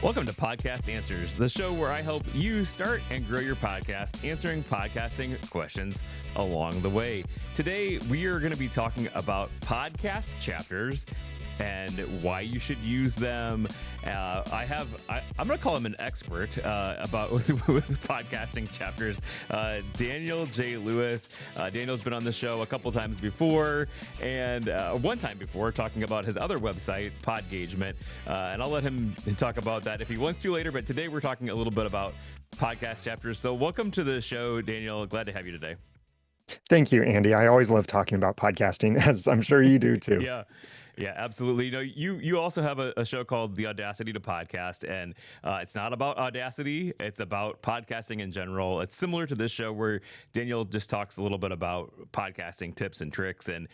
Welcome to Podcast Answers, the show where I help you start and grow your podcast, answering podcasting questions along the way. Today, we are going to be talking about podcast chapters and why you should use them. I'm going to call him an expert about with podcasting chapters. Daniel J. Lewis. Daniel's been on the show a couple times before, and one time before talking about his other website, Podgagement. And I'll let him talk about that if he wants to later. But today we're talking a little bit about podcast chapters. So welcome to the show, Daniel. Glad to have you today. Thank you, Andy. I always love talking about podcasting, as I'm sure you do too. Yeah, absolutely. You also have a show called The Audacity to Podcast, and it's not about Audacity. It's about podcasting in general. It's similar to this show where Daniel just talks a little bit about podcasting tips and tricks. And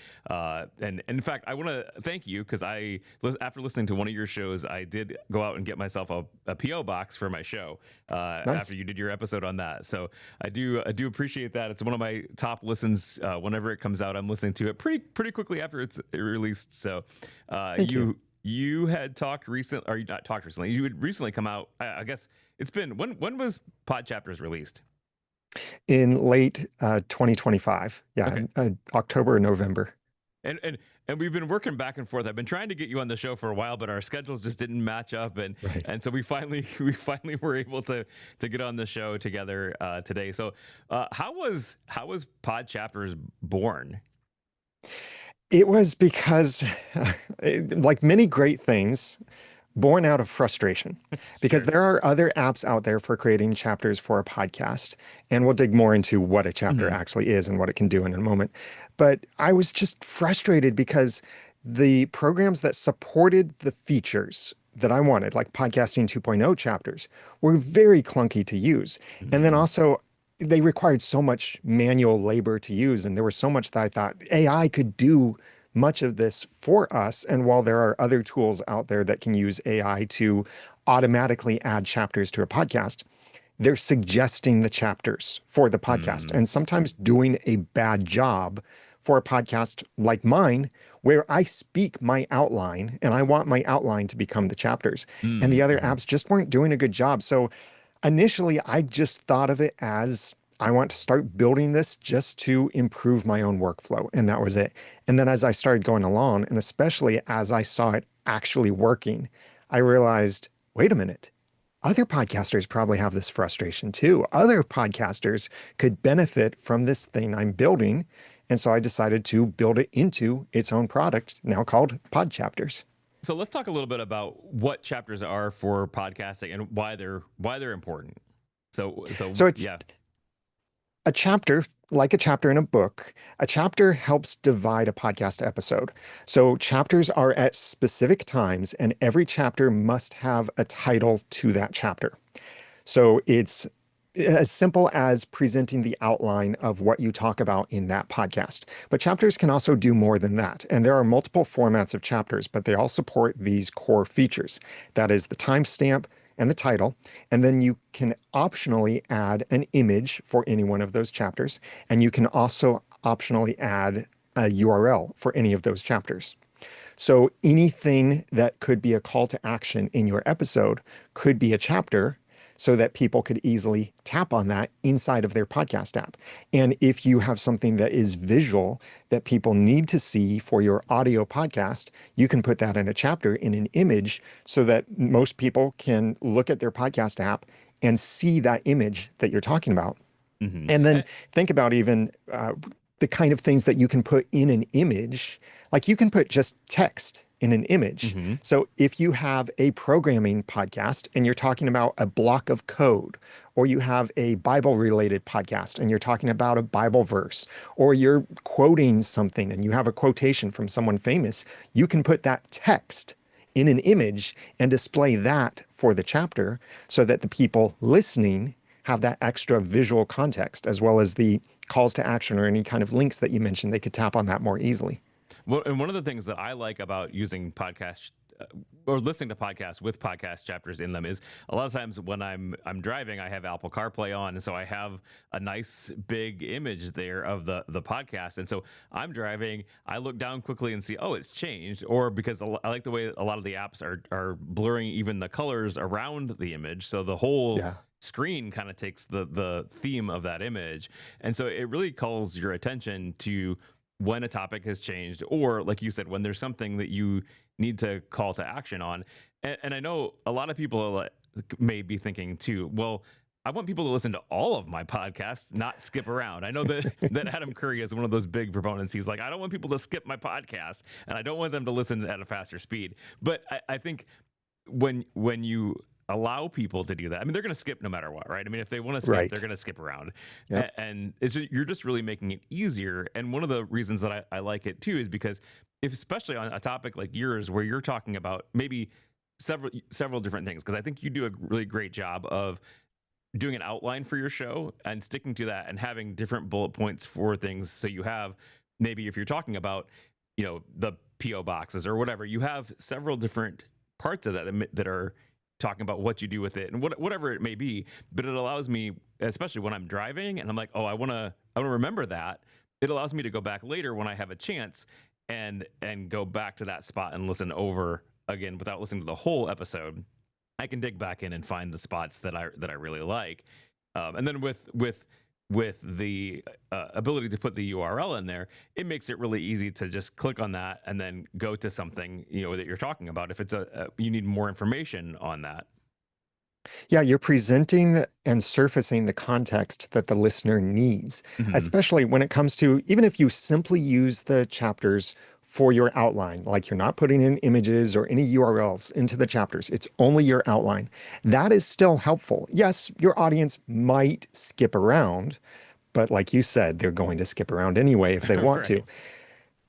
in fact, I want to thank you because after listening to one of your shows, I did go out and get myself a PO box for my show Nice. after you did your episode on that. So I do appreciate that. It's one of my top listens. Whenever it comes out, I'm listening to it pretty quickly after it's released. So. You had talked recently, or you not talked recently. You had recently come out. I guess it's been when was Pod Chapters released? In late 2025. Yeah, Okay. October or November. And we've been working back and forth. I've been trying to get you on the show for a while, but our schedules just didn't match up, and Right. and so we finally were able to get on the show together today. So how was Pod Chapters born? It was because, like many great things, born out of frustration. Because Sure. there are other apps out there for creating chapters for a podcast. And we'll dig more into what a chapter Mhm. actually is and what it can do in a moment. But I was just frustrated because the programs that supported the features that I wanted, like Podcasting 2.0 chapters, were very clunky to use. And then Mhm. also, they required so much manual labor to use. And there was so much that I thought AI could do much of this for us. And while there are other tools out there that can use AI to automatically add chapters to a podcast, they're suggesting the chapters for the podcast Mm. and sometimes doing a bad job for a podcast like mine, where I speak my outline and I want my outline to become the chapters. And the other Mhm. apps just weren't doing a good job. So initially, I just thought of it as I want to start building this just to improve my own workflow. And that was it. And then as I started going along, and especially as I saw it actually working, I realized, wait a minute, other podcasters probably have this frustration too. Other podcasters could benefit from this thing I'm building. And so I decided to build it into its own product, now called Pod Chapters. So let's talk a little bit about what chapters are for podcasting and why they're important. So Yeah. a chapter, like a chapter in a book, a chapter helps divide a podcast episode. So chapters are at specific times, and every chapter must have a title to that chapter. So it's as simple as presenting the outline of what you talk about in that podcast. But chapters can also do more than that. And there are multiple formats of chapters, but they all support these core features. That is the timestamp and the title. And then you can optionally add an image for any one of those chapters. And you can also optionally add a URL for any of those chapters. So anything that could be a call to action in your episode could be a chapter so that people could easily tap on that inside of their podcast app. And if you have something that is visual that people need to see for your audio podcast, you can put that in a chapter in an image so that most people can look at their podcast app and see that image that you're talking about. Hmm. And then think about even the kind of things that you can put in an image. Like you can put just text in an image. Hmm. So if you have a programming podcast and you're talking about a block of code, or you have a Bible related podcast and you're talking about a Bible verse, or you're quoting something and you have a quotation from someone famous, you can put that text in an image and display that for the chapter so that the people listening have that extra visual context, as well as the calls to action or any kind of links that you mentioned. They could tap on that more easily. Well, and one of the things that I like about using podcast or listening to podcasts with podcast chapters in them is a lot of times when I'm driving, I have Apple CarPlay on, and so I have a nice big image there of the podcast, and so I'm driving, I look down quickly and see, oh, it's changed, or because I like the way a lot of the apps are blurring even the colors around the image, so the whole Yeah. screen kind of takes the theme of that image, and so it really calls your attention to when a topic has changed, or like you said, when there's something that you need to call to action on. And I know a lot of people may be thinking too, well, I want people to listen to all of my podcasts, not skip around. I know that that Adam Curry is one of those big proponents. He's like, I don't want people to skip my podcast, and I don't want them to listen at a faster speed. But I think when you allow people to do that, I mean, they're going to skip no matter what, right? I mean, if they want to skip, Right. they're going to skip around. Yep. And you're just really making it easier. And one of the reasons that I like it too is because if, especially on a topic like yours, where you're talking about maybe several different things, because I think you do a really great job of doing an outline for your show and sticking to that and having different bullet points for things. So you have, maybe if you're talking about, the PO boxes or whatever, you have several different parts of that are talking about what you do with it and whatever it may be. But it allows me, especially when I'm driving and I'm like, oh, I want to remember that. It allows me to go back later when I have a chance and go back to that spot and listen over again without listening to the whole episode. I can dig back in and find the spots that I really like. And then with the ability to put the URL in there, it makes it really easy to just click on that and then go to something that you're talking about. If it's you need more information on that. Yeah, you're presenting and surfacing the context that the listener needs, Mhm. especially when it comes to, even if you simply use the chapters for your outline, like you're not putting in images or any URLs into the chapters, it's only your outline. That is still helpful. Yes, your audience might skip around, but like you said, they're going to skip around anyway if they want to. Right.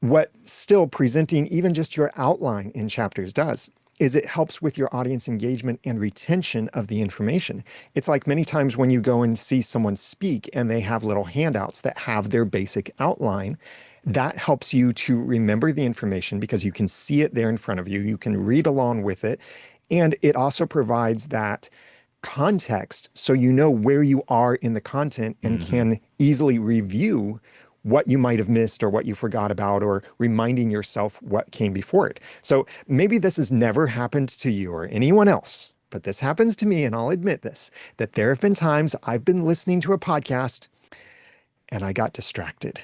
What still presenting even just your outline in chapters does is it helps with your audience engagement and retention of the information. It's like many times when you go and see someone speak and they have little handouts that have their basic outline, that helps you to remember the information because you can see it there in front of you. You can read along with it. And it also provides that context so you know where you are in the content and can easily review what you might have missed or what you forgot about, or reminding yourself what came before it. So maybe this has never happened to you or anyone else, but this happens to me, and I'll admit this, that there have been times I've been listening to a podcast and I got distracted.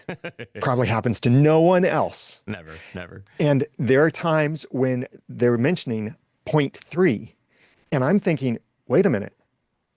Probably happens to no one else. Never. And there are times when they're mentioning point 3, and I'm thinking, wait a minute,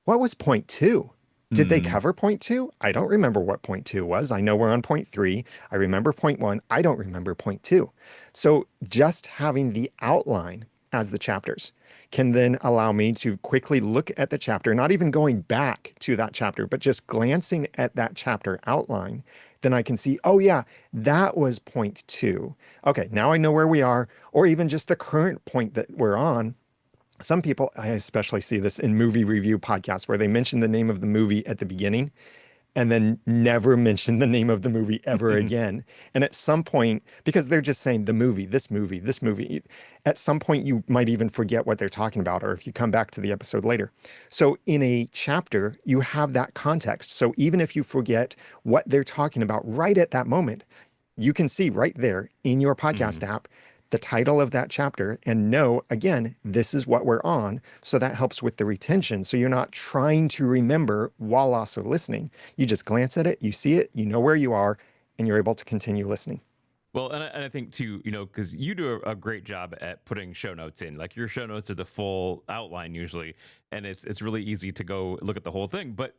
what was point 2? Did they cover point 2? I don't remember what point 2 was. I know we're on point 3. I remember point 1. I don't remember point 2. So just having the outline as the chapters can then allow me to quickly look at the chapter, not even going back to that chapter, but just glancing at that chapter outline. Then I can see, oh yeah, that was point 2. Okay, now I know where we are, or even just the current point that we're on. Some people, I especially see this in movie review podcasts, where they mention the name of the movie at the beginning and then never mention the name of the movie ever again. And at some point, because they're just saying the movie, this movie, at some point you might even forget what they're talking about, or if you come back to the episode later. So in a chapter, you have that context. So even if you forget what they're talking about right at that moment, you can see right there in your podcast app the title of that chapter and know, again, this is what we're on. So that helps with the retention. So you're not trying to remember while also listening. You just glance at it, you see it, you know where you are, and you're able to continue listening. Well, and I think too, because you do a great job at putting show notes in. Like your show notes are the full outline usually, and it's really easy to go look at the whole thing. But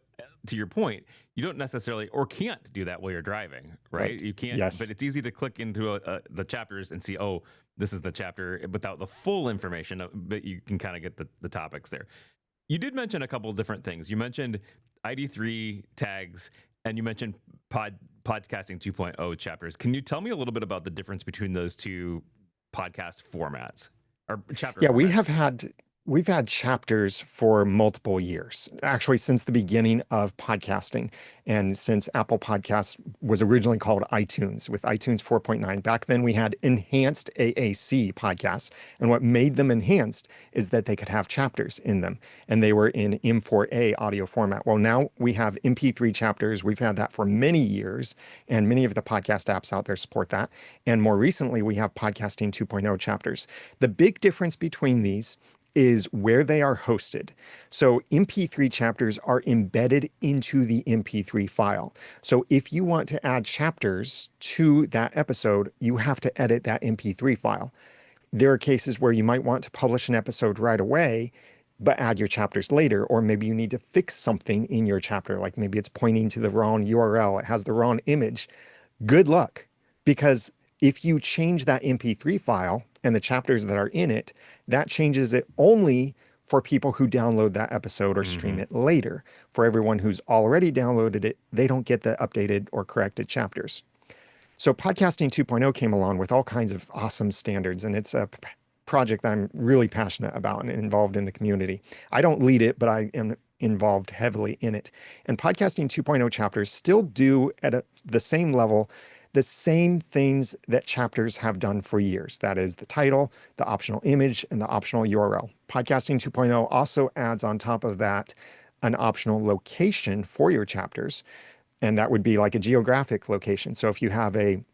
to your point, you don't necessarily or can't do that while you're driving, right? You can't. Yes. But it's easy to click into the chapters and see, oh, this is the chapter without the full information, but you can kind of get the topics there. You did mention a couple of different things. You mentioned ID3 tags, and you mentioned podcasting 2.0 chapters. Can you tell me a little bit about the difference between those two podcast formats or chapter Yeah, we formats? have had We've had chapters for multiple years, actually, since the beginning of podcasting. And since Apple Podcasts was originally called iTunes with iTunes 4.9, back then we had enhanced AAC podcasts. And what made them enhanced is that they could have chapters in them, and they were in M4A audio format. Well, now we have MP3 chapters. We've had that for many years, and many of the podcast apps out there support that. And more recently, we have Podcasting 2.0 chapters. The big difference between these is where they are hosted. So MP3 chapters are embedded into the MP3 file. So if you want to add chapters to that episode, you have to edit that MP3 file. There are cases where you might want to publish an episode right away, but add your chapters later, or maybe you need to fix something in your chapter, like maybe it's pointing to the wrong URL, it has the wrong image. Good luck, because if you change that MP3 file and the chapters that are in it, that changes it only for people who download that episode or stream it later. For everyone who's already downloaded it, they don't get the updated or corrected chapters. So Podcasting 2.0 came along with all kinds of awesome standards, and it's a project that I'm really passionate about and involved in the community. I don't lead it, but I am involved heavily in it. And Podcasting 2.0 chapters still do at the same level the same things that chapters have done for years. That is the title, the optional image, and the optional URL. Podcasting 2.0 also adds on top of that an optional location for your chapters. And that would be like a geographic location. So if you have a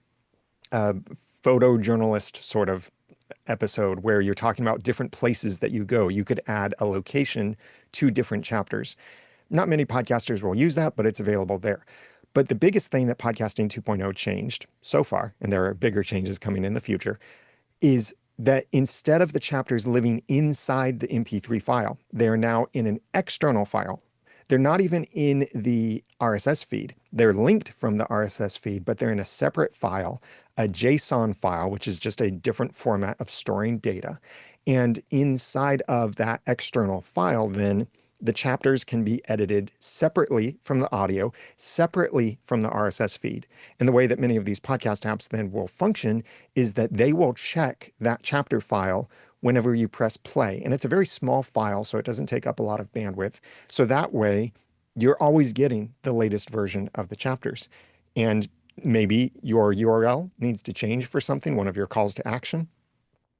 photojournalist sort of episode where you're talking about different places that you go, you could add a location to different chapters. Not many podcasters will use that, but it's available there. But the biggest thing that Podcasting 2.0 changed so far, and there are bigger changes coming in the future, is that instead of the chapters living inside the MP3 file, they are now in an external file. They're not even in the RSS feed. They're linked from the RSS feed, but they're in a separate file, a JSON file, which is just a different format of storing data. And inside of that external file, then, the chapters can be edited separately from the audio, separately from the RSS feed. And the way that many of these podcast apps then will function is that they will check that chapter file whenever you press play. And it's a very small file, so it doesn't take up a lot of bandwidth. So that way, you're always getting the latest version of the chapters. And maybe your URL needs to change for something, one of your calls to action.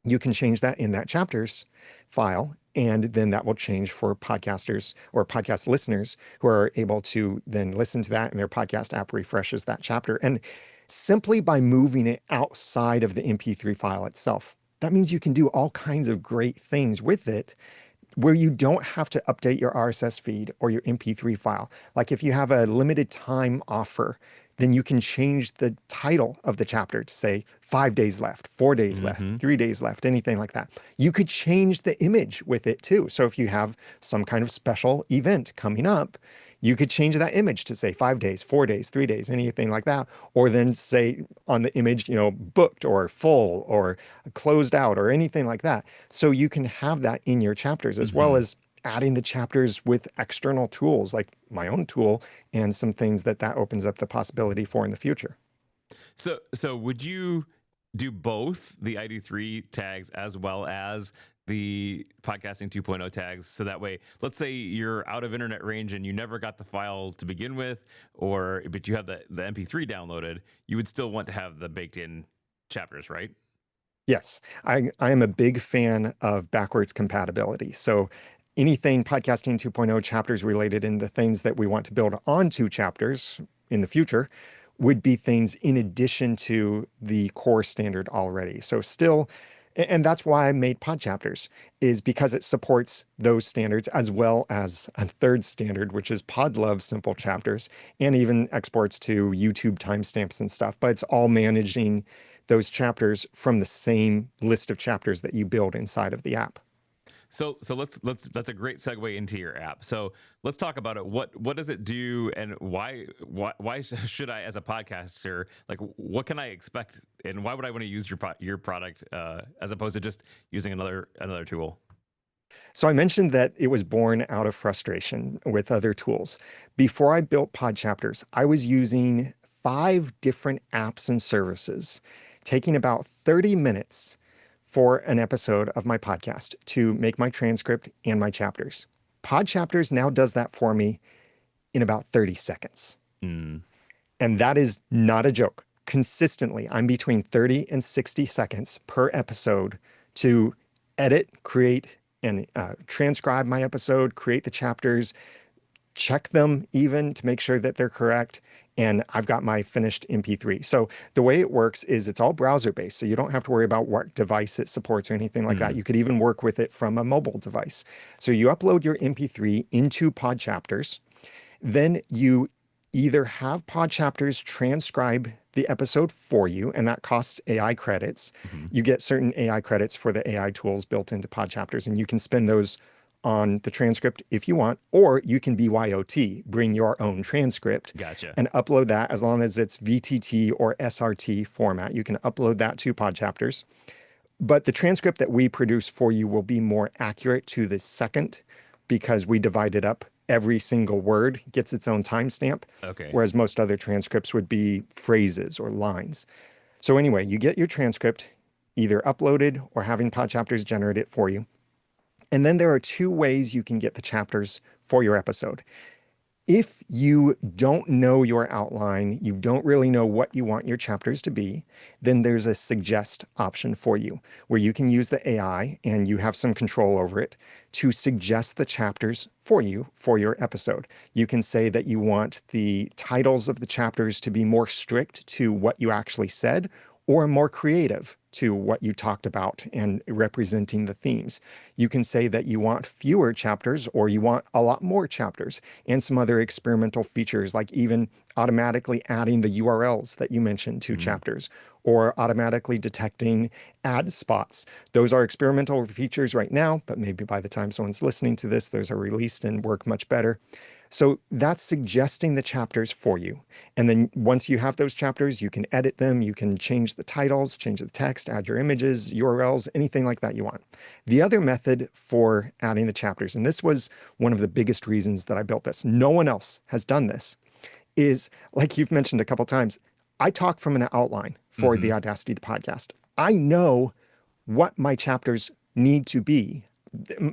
You can change that in that chapters file, and then that will change for podcasters or podcast listeners who are able to then listen to that, and their podcast app refreshes that chapter. And simply by moving it outside of the MP3 file itself, that means you can do all kinds of great things with it where you don't have to update your RSS feed or your MP3 file. Like if you have a limited time offer, then you can change the title of the chapter to say 5 days left, 4 days left, 3 days left, anything like that. You could change the image with it too. So if you have some kind of special event coming up, you could change that image to say 5 days, 4 days, 3 days, anything like that. Or then say on the image, booked or full or closed out or anything like that. So you can have that in your chapters, as well as adding the chapters with external tools like my own tool and some things that opens up the possibility for in the future. So would you do both the ID3 tags as well as the Podcasting 2.0 tags? So that way, let's say you're out of internet range and you never got the file to begin with, but you have the MP3 downloaded, you would still want to have the baked in chapters, right? Yes, I am a big fan of backwards compatibility. So anything Podcasting 2.0 chapters related and the things that we want to build onto chapters in the future would be things in addition to the core standard already. So still, and that's why I made pod chapters, is because it supports those standards as well as a third standard, which is Podlove simple chapters, and even exports to YouTube timestamps and stuff. But it's all managing those chapters from the same list of chapters that you build inside of the app. So let's that's a great segue into your app. So let's talk about it. What does it do, and why should I, as a podcaster, like, what can I expect, and why would I want to use your product as opposed to just using another tool? So I mentioned that it was born out of frustration with other tools. Before I built Pod Chapters, I was using 5 different apps and services, taking about 30 minutes for an episode of my podcast to make my transcript and my chapters. Podchapters now does that for me in about 30 seconds. Mm. And that is not a joke. Consistently, I'm between 30 and 60 seconds per episode to edit, create, and transcribe my episode, create the chapters, check them even to make sure that they're correct. And I've got my finished MP3. So the way it works is it's all browser-based. So you don't have to worry about what device it supports or anything like that. You could even work with it from a mobile device. So you upload your MP3 into Podchapters. Then you either have Podchapters transcribe the episode for you, and that costs AI credits. You get certain AI credits for the AI tools built into Podchapters, and you can spend those on the transcript if you want, or you can BYOT, bring your own transcript, Gotcha. and upload that as long as it's VTT or SRT format. You can upload that to Podchapters. But the transcript that we produce for you will be more accurate to the second because we divide it up. Every single word gets its own timestamp, Okay. whereas most other transcripts would be phrases or lines. So anyway, you get your transcript either uploaded or having Podchapters generate it for you. And then there are two ways you can get the chapters for your episode. If you don't know your outline, you don't really know what you want your chapters to be, then there's a suggest option for you where you can use the AI and you have some control over it to suggest the chapters for you for your episode. You can say that you want the titles of the chapters to be more strict to what you actually said or more creative to what you talked about and representing the themes. You can say that you want fewer chapters or you want a lot more chapters and some other experimental features like even automatically adding the URLs that you mentioned to chapters or automatically detecting ad spots. Those are experimental features right now, but maybe by the time someone's listening to this, those are released and work much better. So that's suggesting the chapters for you. And then once you have those chapters, you can edit them. You can change the titles, change the text, add your images, URLs, anything like that you want. The other method for adding the chapters, and this was one of the biggest reasons that I built this, no one else has done this, is like you've mentioned a couple times, I talk from an outline for the Audacity podcast. I know what my chapters need to be.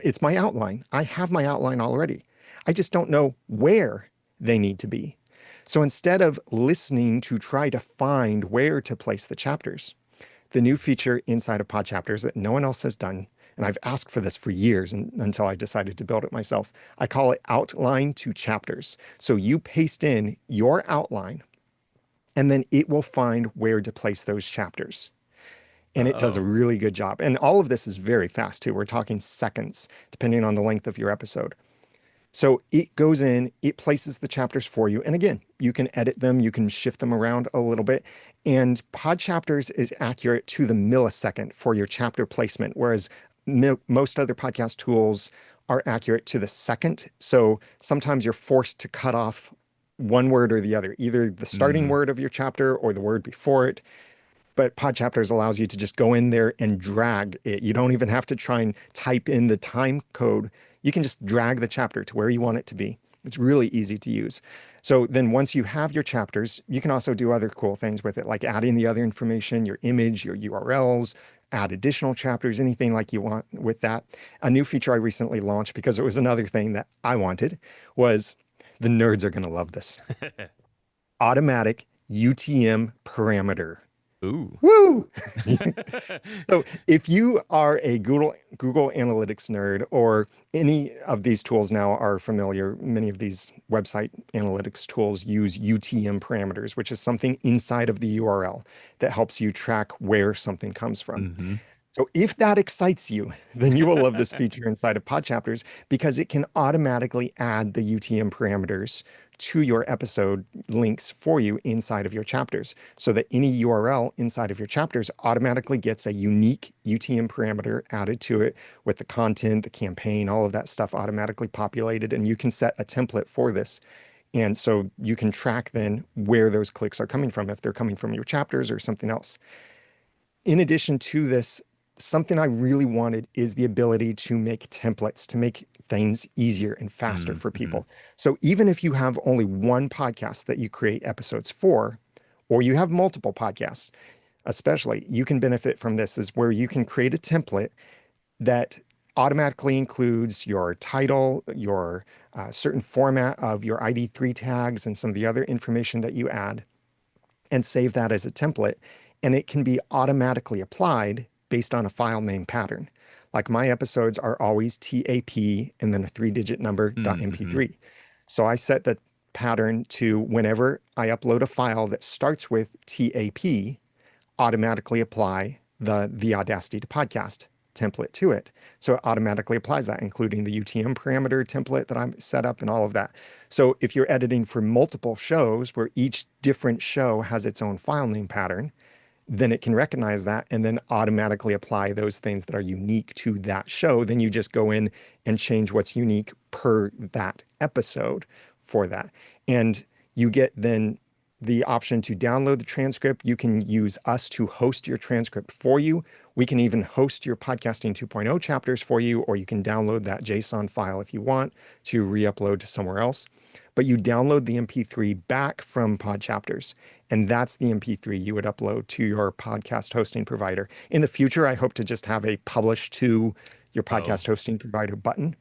It's my outline. I have my outline already. I just don't know where they need to be. So instead of listening to try to find where to place the chapters, the new feature inside of Podchapters that no one else has done, and I've asked for this for years until I decided to build it myself, I call it outline to chapters. So you paste in your outline, and then it will find where to place those chapters. And it does a really good job. And all of this is very fast too. We're talking seconds, depending on the length of your episode. So it goes in, it places the chapters for you. And again, you can edit them, you can shift them around a little bit. And Podchapters is accurate to the millisecond for your chapter placement, whereas most other podcast tools are accurate to the second. So sometimes you're forced to cut off one word or the other, either the starting word of your chapter or the word before it. But Podchapters allows you to just go in there and drag it. You don't even have to try and type in the time code. You can just drag the chapter to where you want it to be. It's really easy to use. So then once you have your chapters, you can also do other cool things with it, like adding the other information, your image, your URLs, add additional chapters, anything like you want with that. A new feature I recently launched, because it was another thing that I wanted, was the nerds are going to love this. Automatic UTM parameter. Ooh. Woo! So if you are a Google Analytics nerd, or any of these tools now are familiar, many of these website analytics tools use UTM parameters, which is something inside of the URL that helps you track where something comes from. So if that excites you, then you will love this feature inside of Podchapters because it can automatically add the UTM parameters to your episode links for you inside of your chapters, so that any URL inside of your chapters automatically gets a unique UTM parameter added to it with the content, the campaign, all of that stuff automatically populated. And you can set a template for this. And so you can track then where those clicks are coming from, if they're coming from your chapters or something else. In addition to this, something I really wanted is the ability to make templates, to make things easier and faster for people. So even if you have only one podcast that you create episodes for, or you have multiple podcasts, especially, you can benefit from this is where you can create a template that automatically includes your title, your certain format of your ID3 tags, and some of the other information that you add, and save that as a template. And it can be automatically applied based on a file name pattern. Like my episodes are always TAP and then a 3-digit number Mm-hmm. .mp3. So I set the pattern to whenever I upload a file that starts with TAP, automatically apply the Audacity to Podcast template to it. So it automatically applies that, including the UTM parameter template that I'm set up and all of that. So if you're editing for multiple shows where each different show has its own file name pattern, then it can recognize that and then automatically apply those things that are unique to that show. Then you just go in and change what's unique per that episode for that. And you get then the option to download the transcript. You can use us to host your transcript for you. We can even host your Podcasting 2.0 chapters for you, or you can download that JSON file if you want to re-upload to somewhere else. But you download the MP3 back from Podchapters, and that's the MP3 you would upload to your podcast hosting provider. In the future, I hope to just have a publish to your podcast hosting provider button.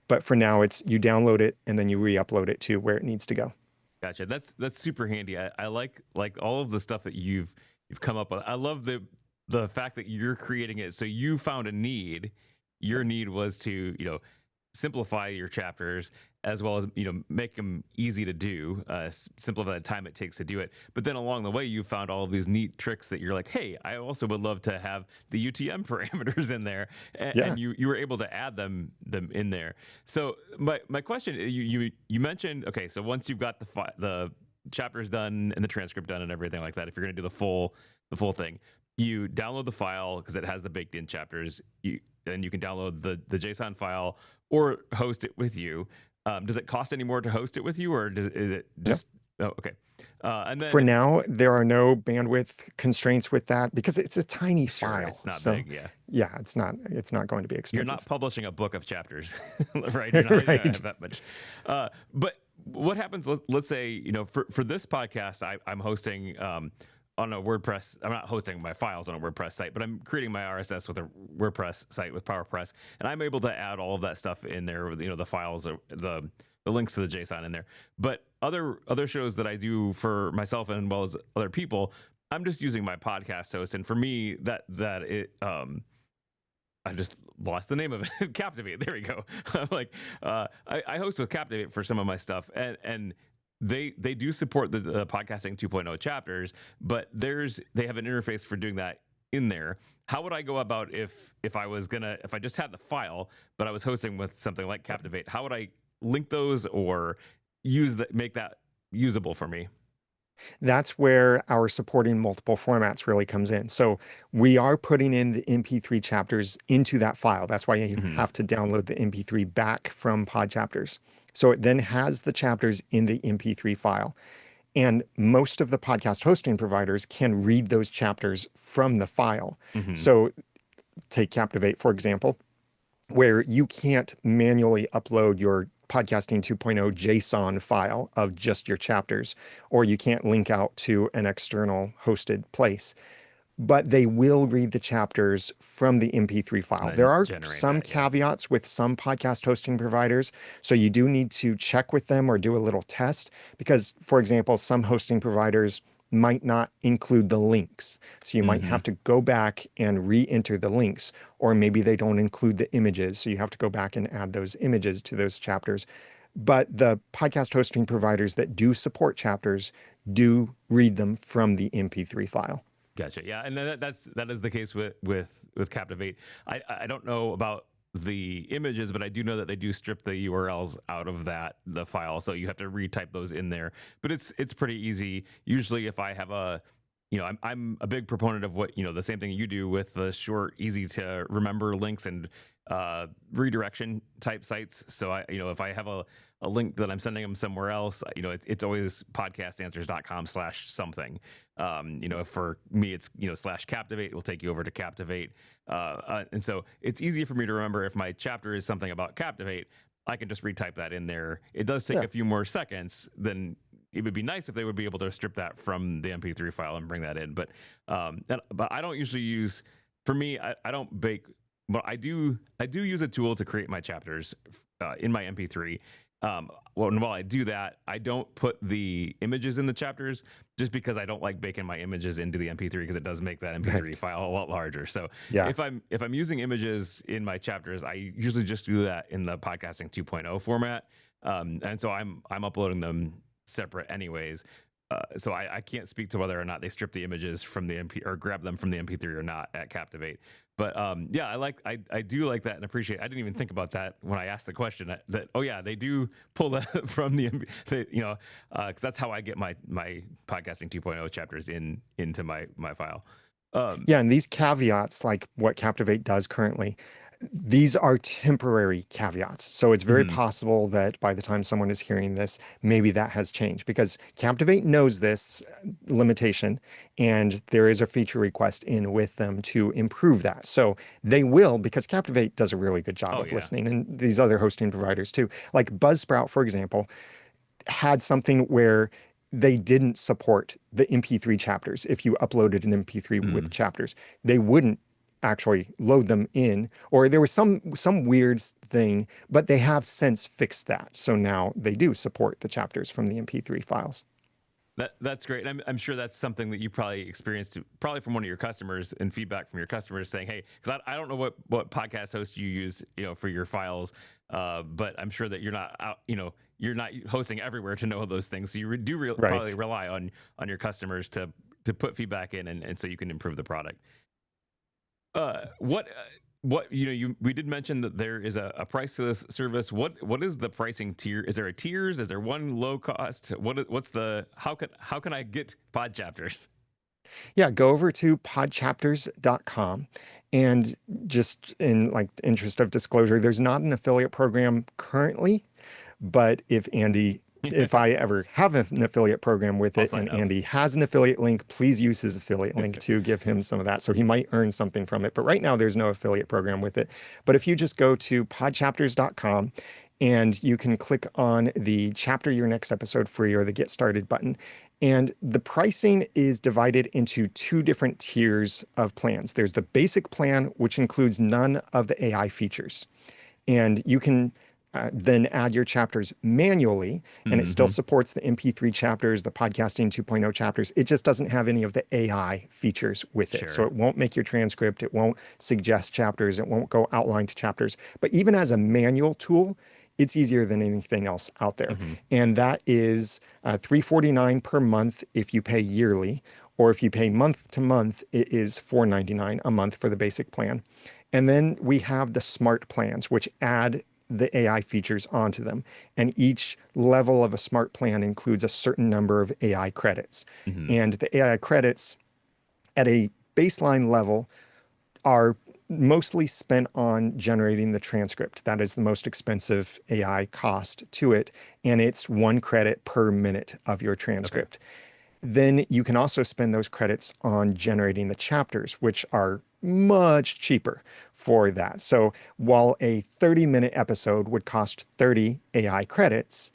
But for now, it's you download it and then you re-upload it to where it needs to go. Gotcha. That's super handy. I like all of the stuff that you've come up with. I love the fact that you're creating it. So you found a need. Your need was to, simplify your chapters as well as, make them easy to do, simplify the time it takes to do it. But then along the way, you found all of these neat tricks that you're like, hey, I also would love to have the UTM parameters in there. And you were able to add them in there. So my question, you mentioned, okay, so once you've got the chapters done and the transcript done and everything like that, if you're going to do the full thing, you download the file because it has the baked in chapters. Then you can download the JSON file or host it with you. Does it cost any more to host it with you, or is it just? Yep. Oh, okay. And then for now, there are no bandwidth constraints with that because it's a tiny file. It's not big. Yeah, it's not going to be expensive. You're not publishing a book of chapters, right? You're not right. Have that much. But what happens? Let's say for this podcast, I'm hosting. On a WordPress, I'm not hosting my files on a WordPress site, but I'm creating my RSS with a WordPress site with PowerPress, and I'm able to add all of that stuff in there. The files, the links to the JSON in there. But other shows that I do for myself and as well as other people, I'm just using my podcast host, and for me, that it I just lost the name of it. Captivate. There we go. I'm like, I host with Captivate for some of my stuff, and they do support the podcasting 2.0 chapters, but they have an interface for doing that in there. How would I go about if I just had the file, but I was hosting with something like Captivate? How would I link those or make that usable for me? That's where our supporting multiple formats really comes in. So we are putting in the MP3 chapters into that file. That's why you have to download the MP3 back from Podchapters. So it then has the chapters in the MP3 file. And most of the podcast hosting providers can read those chapters from the file. So take Captivate, for example, where you can't manually upload your Podcasting 2.0 JSON file of just your chapters, or you can't link out to an external hosted place. But they will read the chapters from the MP3 file. There are some caveats with some podcast hosting providers. So you do need to check with them or do a little test because, for example, some hosting providers might not include the links. So you might have to go back and re-enter the links, or maybe they don't include the images. So you have to go back and add those images to those chapters. But the podcast hosting providers that do support chapters do read them from the MP3 file. Gotcha. Yeah, and that is the case with Captivate. I don't know about the images, but I do know that they do strip the URLs out of the file, so you have to retype those in there. But it's pretty easy. Usually, if I have I'm a big proponent of what the same thing you do with the short, easy to remember links and redirection type sites. So if I have a link that I'm sending them somewhere else, it's always podcastanswers.com/something. For me, it's /Captivate will take you over to Captivate, and so it's easy for me to remember. If my chapter is something about Captivate, I can just retype that in there. It does take a few more seconds than it would be nice if they would be able to strip that from the MP3 file and bring that in. But but I don't usually use. For me, I don't bake. But I do use a tool to create my chapters in my MP3. While I do that, I don't put the images in the chapters just because I don't like baking my images into the MP3 because it does make that MP3 file a lot larger. So Yeah. if I'm using images in my chapters, I usually just do that in the podcasting 2.0 format. And so I'm uploading them separate anyways. So I can't speak to whether or not they strip the images from the MP or grab them from the MP3 or not at Captivate. But yeah, I do like that and appreciate. I didn't even think about that when I asked the question. That oh yeah, they do pull that from the because that's how I get my podcasting 2.0 chapters into my file. Yeah, and these caveats, like what Captivate does currently, these are temporary caveats. So it's very possible that by the time someone is hearing this, maybe that has changed because Captivate knows this limitation and there is a feature request in with them to improve that. So they will, because Captivate does a really good job of listening, and these other hosting providers too. Like Buzzsprout, for example, had something where they didn't support the MP3 chapters. If you uploaded an MP3 with chapters, they wouldn't actually load them in, or there was some weird thing, but they have since fixed that. So now they do support the chapters from the MP3 files. That's great. And I'm sure that's something that you probably experienced probably from one of your customers and feedback from your customers saying, hey, because I don't know what podcast host you use, for your files. But I'm sure that you're not out, you're not hosting everywhere to know those things. So you probably rely on your customers to put feedback in and so you can improve the product. We did mention that there is a price to this service. What is the pricing tier? Is there a tiers? Is there one low cost? How can I get pod chapters? Yeah, go over to podchapters.com, and just in like interest of disclosure, there's not an affiliate program currently, but if I ever have an affiliate program with it and Andy has an affiliate link, please use his affiliate link to give him some of that. So he might earn something from it. But right now there's no affiliate program with it. But if you just go to podchapters.com and you can click on the chapter your next episode free or the get started button. And the pricing is divided into two different tiers of plans. There's the basic plan, which includes none of the AI features. And you can then add your chapters manually, and it still supports the MP3 chapters, the podcasting 2.0 chapters. It just doesn't have any of the AI features with it. So it won't make your transcript. It won't suggest chapters. It won't go outline to chapters. But even as a manual tool, it's easier than anything else out there. And that is $349 per month if you pay yearly, or if you pay month to month, it is $499 a month for the basic plan. And then we have the smart plans, which add the AI features onto them. And each level of a smart plan includes a certain number of AI credits. And the AI credits at a baseline level are mostly spent on generating the transcript. That is the most expensive AI cost to it. And it's 1 credit per minute of your transcript. Then you can also spend those credits on generating the chapters, which are much cheaper for that. So while a 30-minute episode would cost 30 AI credits,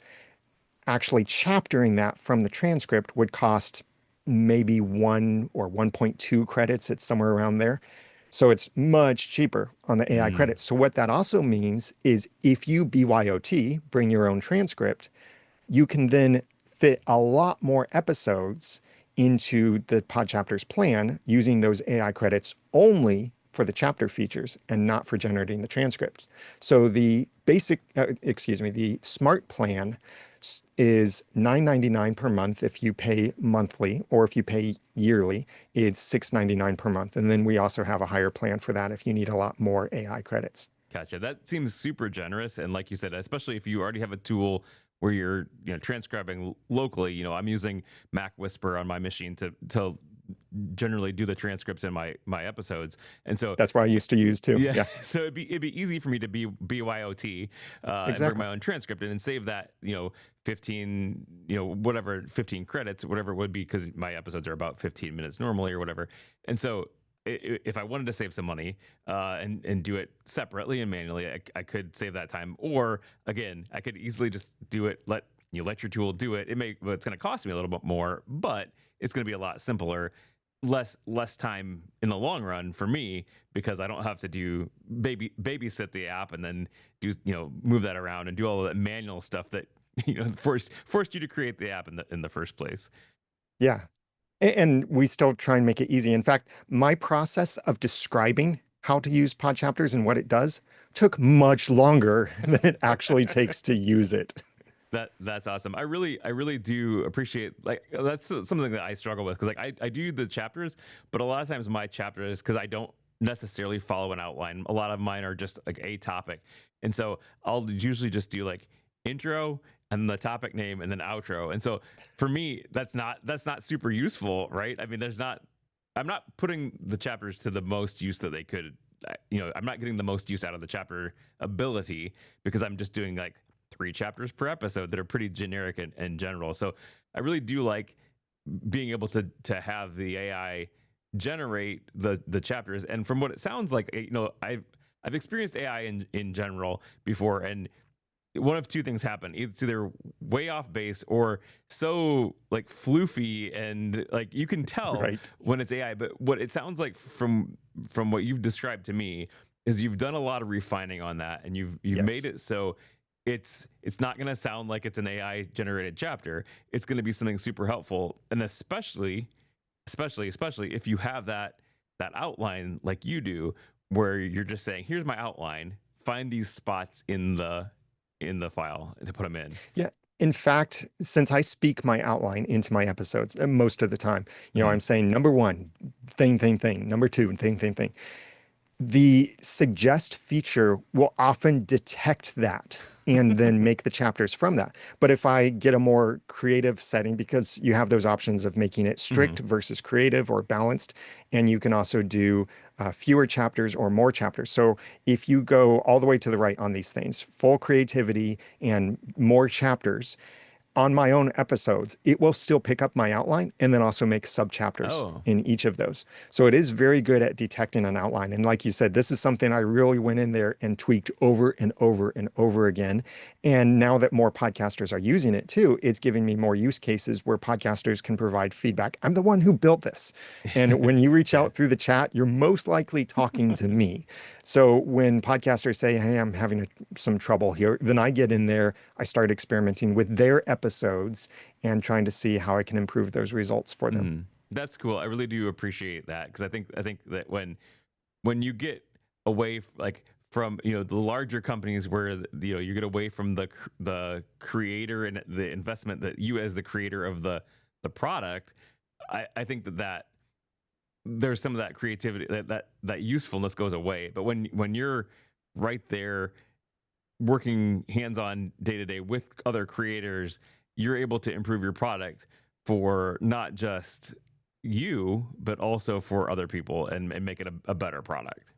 actually chaptering that from the transcript would cost maybe 1 or 1.2 credits. It's somewhere around there. So it's much cheaper on the AI credits. So what that also means is if you BYOT, bring your own transcript, you can then fit a lot more episodes into the Pod Chapters plan using those AI credits only for the chapter features and not for generating the transcripts. So the the smart plan is $9.99 per month if you pay monthly, or if you pay yearly, it's $6.99 per month. And then we also have a higher plan for that if you need a lot more AI credits. Gotcha. That seems super generous. And like you said, especially if you already have a tool where you're transcribing locally. I'm using Mac Whisper on my machine to generally do the transcripts in my episodes, and so that's what I used to use too. Yeah. So it'd be easy for me to be BYOT and bring my own transcript in and save that 15 15 credits, whatever it would be, because my episodes are about 15 minutes normally or whatever. And so if I wanted to save some money and do it separately and manually, I could save that time. Or again, I could easily just do it, let You let your tool do it. It's going to cost me a little bit more, but it's going to be a lot simpler, less time in the long run for me because I don't have to do babysit the app and then do move that around and do all of that manual stuff that forced you to create the app in the first place. Yeah. And we still try and make it easy. In fact, my process of describing how to use Pod Chapters and what it does took much longer than it actually takes to use it. That's awesome. I really do appreciate, like, that's something that I struggle with because like I do the chapters, but a lot of times my chapters, because I don't necessarily follow an outline, a lot of mine are just like a topic, and so I'll usually just do like intro and the topic name and then outro. And so for me, that's not super useful, right? I mean, I'm not putting the chapters to the most use that they could. I'm not getting the most use out of the chapter ability because I'm just doing like 3 chapters per episode that are pretty generic and general. So I really do like being able to have the AI generate the chapters. And from what it sounds like, I've experienced AI in general before, and one of two things happen. It's either way off base or so like floofy, and like you can tell Right. when it's AI. But what it sounds like from what you've described to me is you've done a lot of refining on that, and you've Yes. made it so it's not going to sound like it's an AI generated chapter. It's going to be something super helpful, and especially if you have that outline like you do, where you're just saying, "Here's my outline. Find these spots in the file to put them in." Yeah. In fact, since I speak my outline into my episodes most of the time, Mhm. I'm saying number 1, thing, number 2, thing. The suggest feature will often detect that and then make the chapters from that. But if I get a more creative setting, because you have those options of making it strict versus creative or balanced, and you can also do fewer chapters or more chapters. So if you go all the way to the right on these things, full creativity and more chapters, on my own episodes, it will still pick up my outline and then also make sub chapters Oh, in each of those. So it is very good at detecting an outline. And like you said, this is something I really went in there and tweaked over and over and over again. And now that more podcasters are using it too, it's giving me more use cases where podcasters can provide feedback. I'm the one who built this. And when you reach yeah. out through the chat, you're most likely talking to me. So when podcasters say, "Hey, I'm having some trouble here," then I get in there, I start experimenting with their episodes and trying to see how I can improve those results for them. That's cool. I really do appreciate that because I think that when you get away like from the larger companies where you get away from the creator and the investment that you as the creator of the product, I think that there's some of that creativity that usefulness goes away. But when you're right there working hands on day to day with other creators, you're able to improve your product for not just you, but also for other people and make it a better product.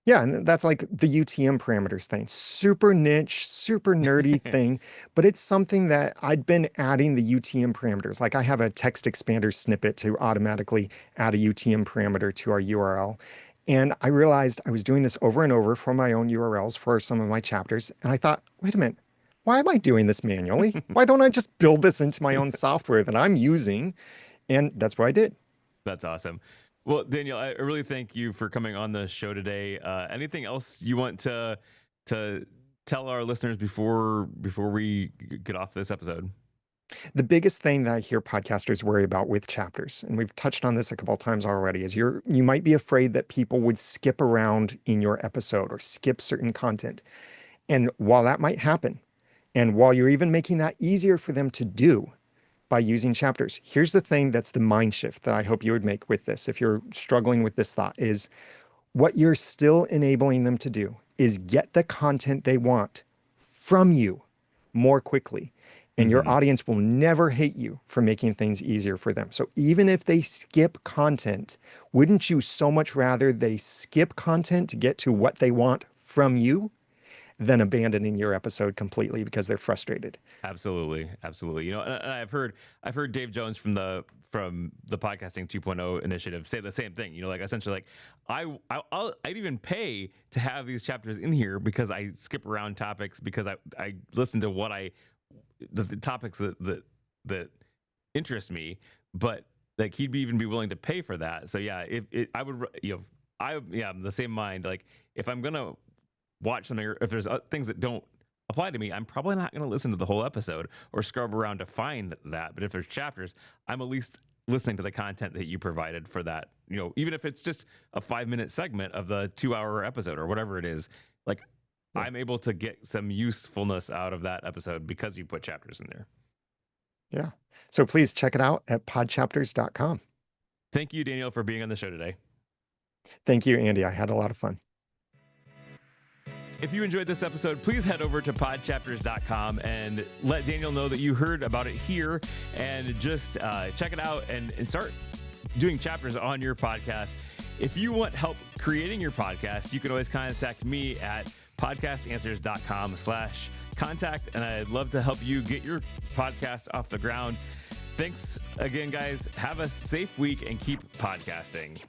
Yeah, and that's like the UTM parameters thing. Super niche, super nerdy thing, but it's something that I'd been adding the UTM parameters. Like I have a text expander snippet to automatically add a UTM parameter to our URL. And I realized I was doing this over and over for my own URLs for some of my chapters. And I thought, wait a minute, why am I doing this manually? Why don't I just build this into my own software that I'm using? And that's what I did. That's awesome. Well, Daniel, I really thank you for coming on the show today. Anything else you want to tell our listeners before we get off this episode? The biggest thing that I hear podcasters worry about with chapters, and we've touched on this a couple of times already, is you might be afraid that people would skip around in your episode or skip certain content. And while that might happen, and while you're even making that easier for them to do by using chapters, here's the thing that's the mind shift that I hope you would make with this. If you're struggling with this thought, is what you're still enabling them to do is get the content they want from you more quickly. And your Mm-hmm. audience will never hate you for making things easier for them. So even if they skip content, wouldn't you so much rather they skip content to get to what they want from you than abandoning your episode completely because they're frustrated? Absolutely, absolutely. And I've heard Dave Jones from the podcasting 2.0 initiative say the same thing. Like essentially, like I'd even pay to have these chapters in here because I skip around topics because I listen to what I the topics that interest me, but like he'd even be willing to pay for that. So yeah, I would, I'm the same mind. Like if I'm going to watch something, or if there's things that don't apply to me, I'm probably not going to listen to the whole episode or scrub around to find that. But if there's chapters, I'm at least listening to the content that you provided for that, even if it's just a 5-minute segment of the 2-hour episode or whatever it is, like I'm able to get some usefulness out of that episode because you put chapters in there. Yeah. So please check it out at podchapters.com. Thank you, Daniel, for being on the show today. Thank you, Andy. I had a lot of fun. If you enjoyed this episode, please head over to podchapters.com and let Daniel know that you heard about it here, and just check it out and start doing chapters on your podcast. If you want help creating your podcast, you can always contact me at podcastanswers.com/contact, and I'd love to help you get your podcast off the ground. Thanks again, guys. Have a safe week and keep podcasting.